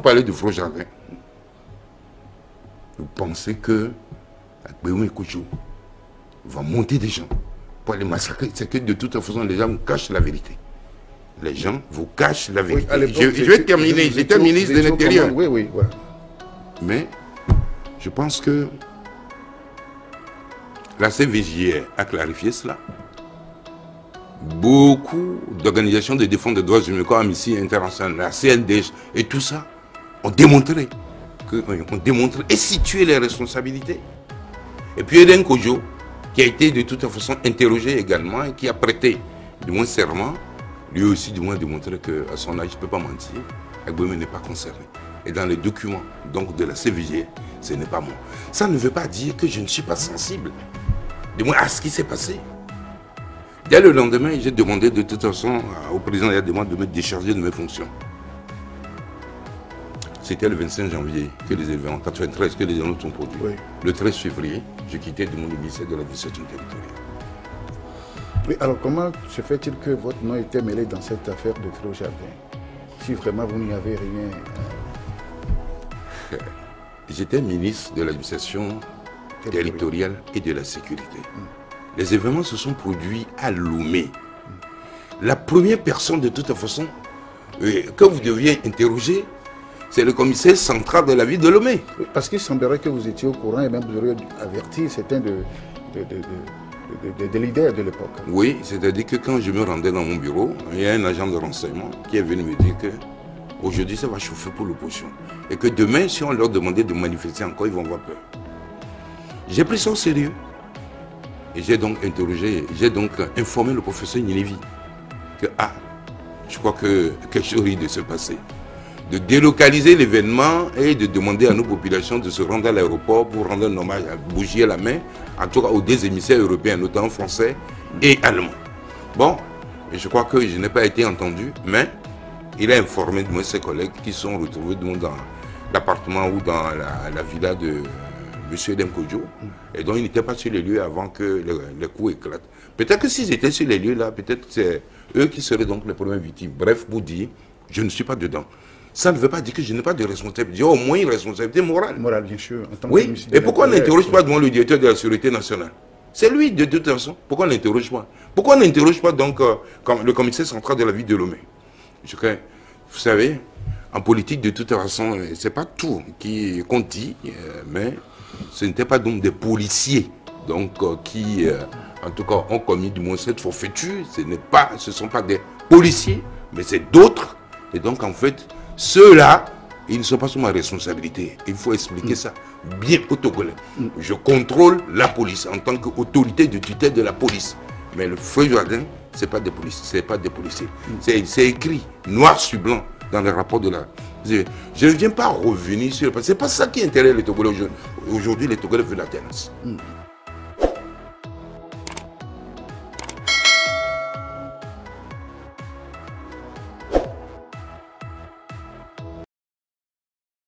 parlez de Fro Jardin, vous pensez que Béoumé Kouchou va monter des gens pour les massacrer? C'est que de toute façon, les gens vous cachent la vérité. Les gens vous cachent la vérité. Oui, je vais terminer. J'étais ministre de l'Intérieur. Oui, oui, voilà. Mais je pense que la CVJR a clarifié cela. Beaucoup d'organisations de défense des droits humains comme Amnesty International, la CNDH et tout ça ont démontré et situé les responsabilités. Et puis Eden Kojo, qui a été de toute façon interrogé également et qui a prêté du moins serment, lui aussi du moins démontré qu'à son âge, je ne peux pas mentir, Agboumé n'est pas concerné. Et dans les documents donc, de la CVJR, ce n'est pas moi. Ça ne veut pas dire que je ne suis pas sensible, du moins à ce qui s'est passé. Dès le lendemain, j'ai demandé de toute façon au président de me décharger de mes fonctions. C'était le 25 janvier que les événements, en 93, que les événements sont produits. Oui. Le 13 février, je quittais de mon ministère de l'administration territoriale. Oui, alors comment se fait-il que votre nom était mêlé dans cette affaire de Fro Jardin? Si vraiment vous n'y avez rien... J'étais ministre de l'administration territoriale et de la sécurité. Les événements se sont produits à Lomé. La première personne de toute façon que vous deviez interroger, c'est le commissaire central de la ville de Lomé. Oui, parce qu'il semblerait que vous étiez au courant et même vous auriez averti certains des leaders de l'époque. Oui, c'est-à-dire que quand je me rendais dans mon bureau, il y a un agent de renseignement qui est venu me dire que aujourd'hui ça va chauffer pour l'opposition. Et que demain, si on leur demandait de manifester encore, ils vont avoir peur. J'ai pris ça au sérieux. Et j'ai donc interrogé, j'ai donc informé le professeur Nilevi que je crois que quelque chose risque de se passer. De délocaliser l'événement et de demander à nos populations de se rendre à l'aéroport pour rendre un hommage, à bouger la main, en tout cas aux deux émissaires européens, notamment français et allemands. Bon, et je crois que je n'ai pas été entendu, mais il a informé de moi ses collègues qui sont retrouvés dans l'appartement ou dans la villa de M. Eden Kojo. Et donc, ils n'étaient pas sur les lieux avant que les coups éclatent. Peut-être que s'ils étaient sur les lieux là, peut-être c'est eux qui seraient donc les premières victimes. Bref, pour dire, je ne suis pas dedans. Ça ne veut pas dire que je n'ai pas de responsabilité. Au moins une responsabilité morale. Morale, bien sûr. Oui. Et pourquoi on n'interroge pas devant le directeur de la sécurité nationale? C'est lui, de toute façon. Pourquoi on n'interroge pas? Pourquoi on n'interroge pas donc comme le commissaire central de la ville de Lomé? Vous savez, en politique, de toute façon, ce n'est pas tout qu'on dit, mais ce n'était pas donc des policiers donc, qui, en tout cas, ont commis du moins cette forfaiture. Ce ne sont pas des policiers, mais c'est d'autres. Et donc, en fait, ceux-là, ils ne sont pas sous ma responsabilité. Il faut expliquer ça bien aux Togolais. Je contrôle la police en tant qu'autorité de tutelle de la police. Mais le Fro Jardin, ce n'est pas des policiers. C'est pas des policiers. C'est écrit noir sur blanc dans les rapports de la... Je ne viens pas revenir sur... C'est pas ça qui intéresse les Togolais aujourd'hui. Aujourd'hui, les Togolais veulent l'alternance.